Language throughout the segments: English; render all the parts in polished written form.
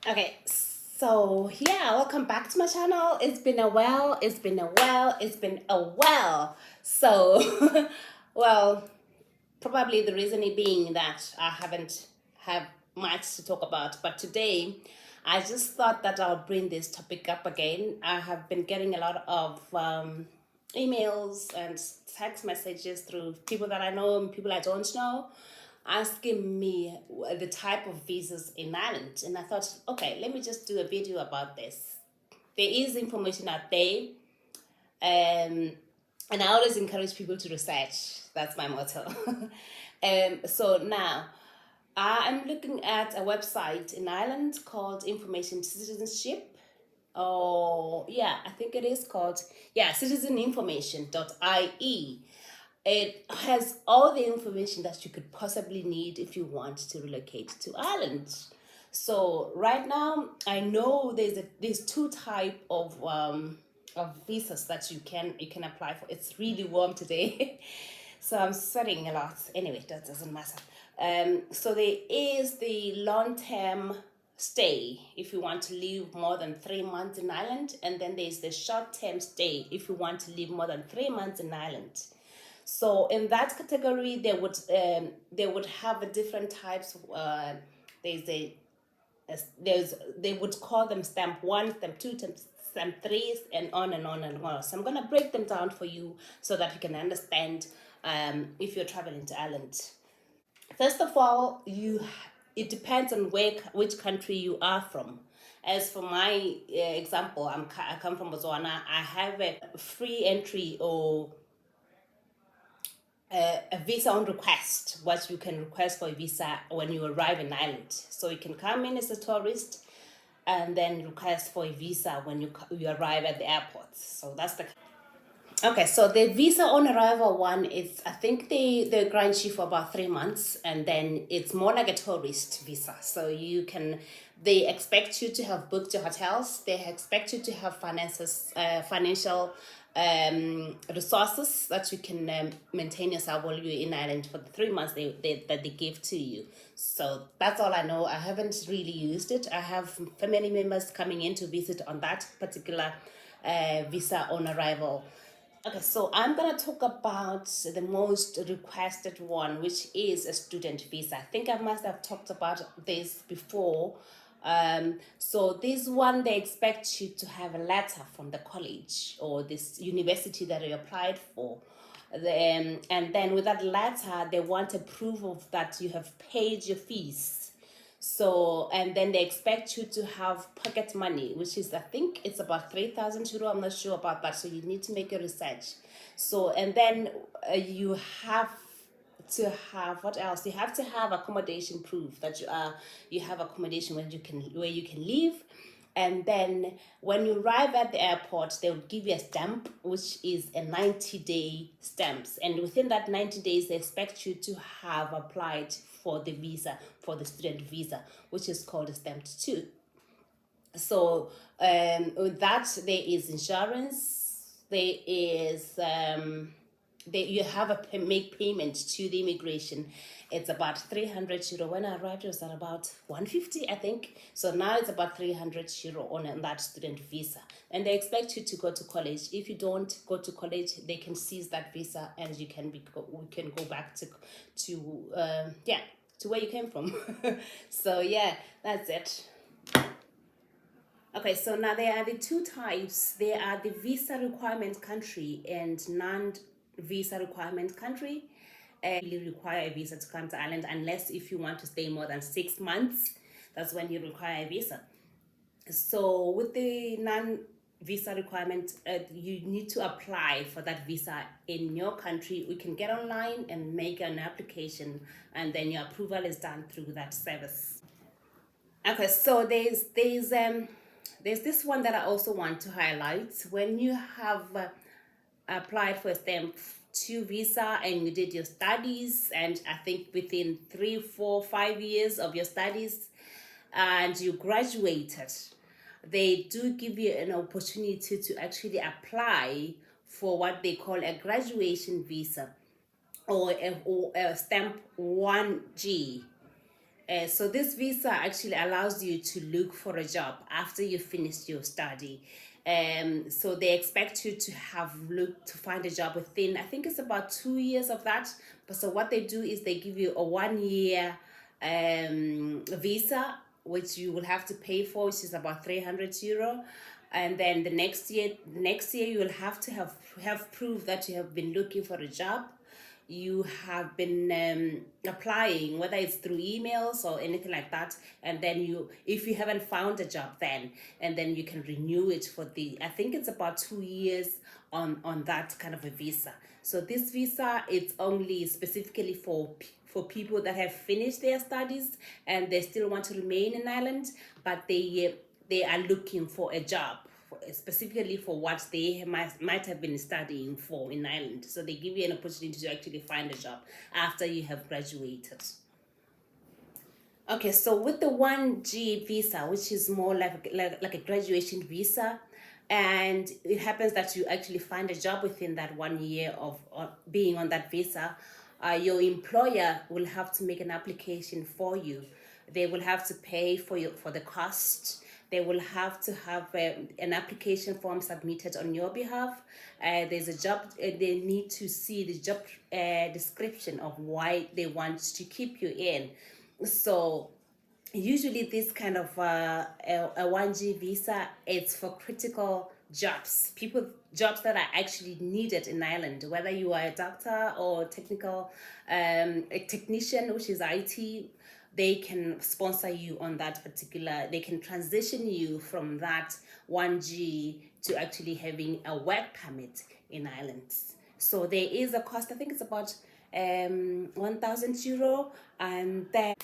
Okay, so yeah, welcome back to my channel. It's been a while. It's been a while. It's been a while. So, well, probably the reason it being that I haven't have much to talk about. But today, I just thought that I'll bring this topic up again. I have been getting a lot of emails and text messages through people that I know and people I don't know asking me the type of visas in Ireland. And I thought, okay, let me just do a video about this. There is information out there, um, and I always encourage people to research. That's my motto. So now, I'm looking at a website in Ireland called Information Citizenship. Oh, yeah, I think it is called, citizeninformation.ie. It has all the information that you could possibly need if you want to relocate to Ireland. So right now, I know there's two type of visas that you can apply for. It's really warm today, so I'm sweating a lot. Anyway, that doesn't matter. So there is the long term stay if you want to live more than 3 months in Ireland, and then there's the short term stay if you want to live more than 3 months in Ireland. So in that category, they would have a different types. There's a there's they would call them stamp one, stamp two, stamp three, and on and on and on. So I'm gonna break them down for you so that you can understand if you're traveling to Ireland. First of all, it depends on which country you are from. As for my example, I come from Botswana. I have a free entry or a visa on request, what you can request for a visa when you arrive in Ireland. So you can come in as a tourist and then request for a visa when you arrive at the airport. So that's the okay. So the visa on arrival one is, I think they grant you for about 3 months, and then it's more like a tourist visa. So they expect you to have booked your hotels. They expect you to have financial resources that you can maintain yourself while you're in Ireland for the 3 months that they give to you. So that's all I know. I haven't really used it. I have family members coming in to visit on that particular visa on arrival. Okay, so I'm gonna talk about the most requested one, which is a student visa. I think I must have talked about this before. So this one, they expect you to have a letter from the college or this university that you applied for. And then with that letter, they want a proof of that you have paid your fees. So, and then they expect you to have pocket money, which is, I think it's about 3,000 euro. I'm not sure about that. So you need to make your research. So, and then you have to have what else? You have to have accommodation proof that you have accommodation where you can live. And then when you arrive at the airport, they will give you a stamp, which is a 90-day stamps. And within that 90 days, they expect you to have applied for the visa, for the student visa, which is called a stamp 2. So with that, there is insurance, there is you have make payment to the immigration. It's about 300 euro. When I arrived, it was at about 150, I think. So now it's about 300 euro on that student visa, and they expect you to go to college. If you don't go to college, they can seize that visa, and we can go back to where you came from. So yeah, that's it. Okay, so now there are the two types. There are the visa requirement country and non-visa requirement country. You require a visa to come to Ireland unless if you want to stay more than 6 months. That's when you require a visa. So with the non-visa requirement, you need to apply for that visa in your country. We can get online and make an application, and then your approval is done through that service. Okay, so there's this one that I also want to highlight. When you have applied for a stamp 2 visa and you did your studies, and I think within 3, 4, 5 years of your studies, and you graduated, they do give you an opportunity to actually apply for what they call a graduation visa or a stamp 1G. So this visa actually allows you to look for a job after you finish your study. So they expect you to have looked to find a job within, I think it's about 2 years of that. But so what they do is they give you a 1 year visa, which you will have to pay for, which is about €300. And then the next year you will have to have proof that you have been looking for a job, you have been applying, whether it's through emails or anything like that. And then if you haven't found a job then, and then you can renew it for I think it's about 2 years on that kind of a visa. So this visa, it's only specifically for people that have finished their studies and they still want to remain in Ireland, but they are looking for a job, specifically for what they might have been studying for in Ireland. So they give you an opportunity to actually find a job after you have graduated. Okay, so with the 1G visa, which is more like a graduation visa, and it happens that you actually find a job within that 1 year of being on that visa, your employer will have to make an application for you. They will have to pay for the cost. They will have to have an application form submitted on your behalf. There's a job, they need to see the job description of why they want to keep you in. So usually this kind of a 1G visa, it's for critical jobs, jobs that are actually needed in Ireland, whether you are a doctor or a technician, which is IT. They can sponsor you on that particular, they can transition you from that 1G to actually having a work permit in Ireland. So there is a cost, I think it's about €1,000. And then,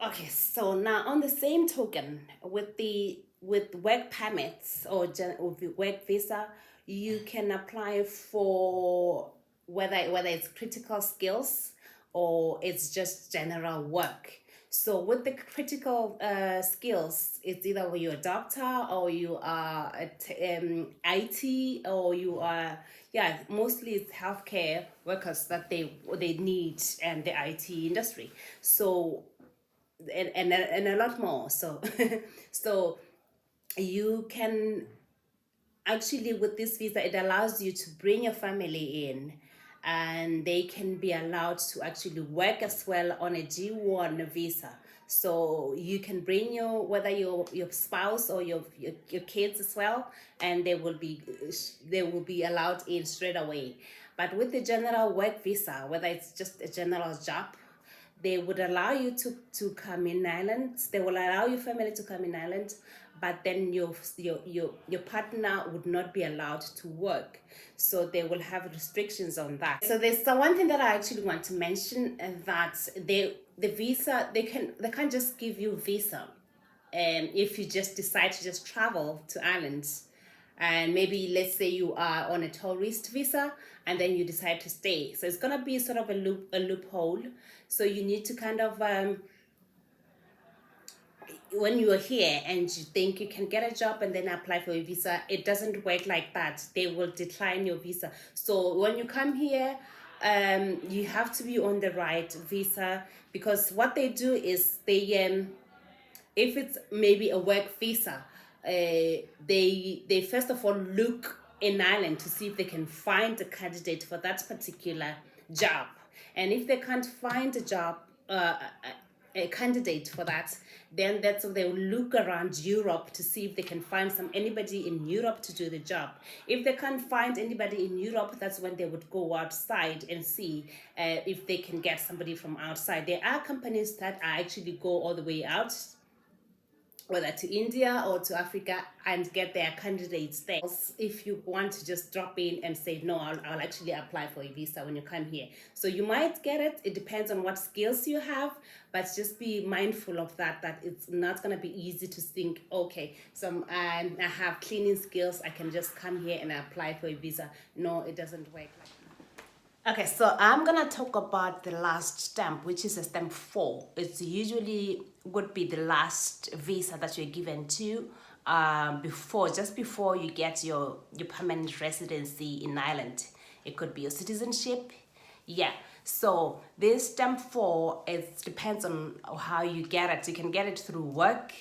okay, so now on the same token, with work permits or with work visa, you can apply for whether it's critical skills or it's just general work. So with the critical skills, it's either you're a doctor or you are IT, or you are, mostly it's healthcare workers that they need, and the IT industry. So and a lot more. So so you can actually, with this visa, it allows you to bring your family in, and they can be allowed to actually work as well on a G1 visa. So you can bring whether your spouse or your kids as well, and they will be allowed in straight away. But with the general work visa, whether it's just a general job, they would allow you to come in Ireland. They will allow your family to come in Ireland, but then your partner would not be allowed to work. So they will have restrictions on that. So there's one thing that I actually want to mention, that the visa, they can't just give you visa if you just decide to just travel to Ireland. And maybe let's say you are on a tourist visa and then you decide to stay. So it's gonna be sort of a loophole. So you need to kind of when you are here and you think you can get a job and then apply for a visa, it doesn't work like that. They will decline your visa. So when you come here, you have to be on the right visa, because what they do is they if it's maybe a work visa, they first of all look in Ireland to see if they can find a candidate for that particular job. And if they can't find a job, a candidate for that, then that's when they will look around Europe to see if they can find anybody in Europe to do the job. If they can't find anybody in Europe, that's when they would go outside and see if they can get somebody from outside. There are companies that actually go all the way out, whether to India or to Africa, and get their candidates there. If you want to just drop in and say, no, I'll actually apply for a visa when you come here. So you might get it. It depends on what skills you have, but just be mindful of that it's not going to be easy to think, okay, so I have cleaning skills, I can just come here and apply for a visa. No, it doesn't work like that. Okay, so I'm gonna talk about the last stamp, which is a stamp 4. It's usually would be the last visa that you're given to just before you get your permanent residency in Ireland. It could be your citizenship. Yeah. So this stamp 4, it depends on how you get it. You can get it through work,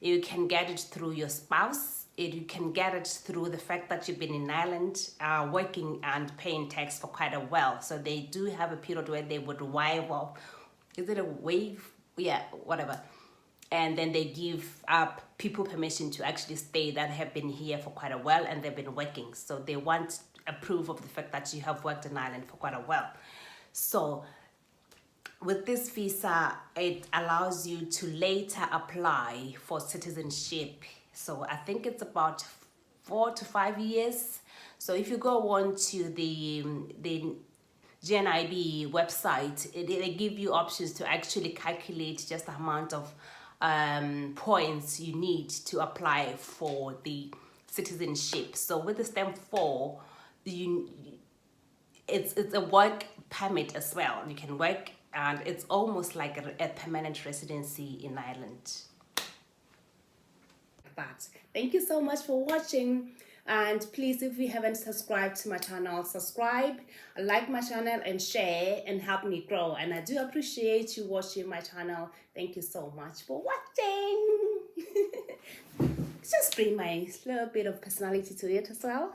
you can get it through your spouse, you can get it through the fact that you've been in Ireland working and paying tax for quite a while. So they do have a period where they would waive off, is it a waive? Yeah, whatever. And then they give up people permission to actually stay that have been here for quite a while and they've been working. So they want a proof of the fact that you have worked in Ireland for quite a while. So with this visa, it allows you to later apply for citizenship. So I think it's about 4 to 5 years. So if you go on to the GNIB website, they give you options to actually calculate just the amount of points you need to apply for the citizenship. So with the stamp 4, it's a work permit as well. You can work, and it's almost like a permanent residency in Ireland. That. Thank you so much for watching. And please, if you haven't subscribed to my channel, subscribe, like my channel, and share, and help me grow. And I do appreciate you watching my channel. Thank you so much for watching. Just bring my little bit of personality to it as well.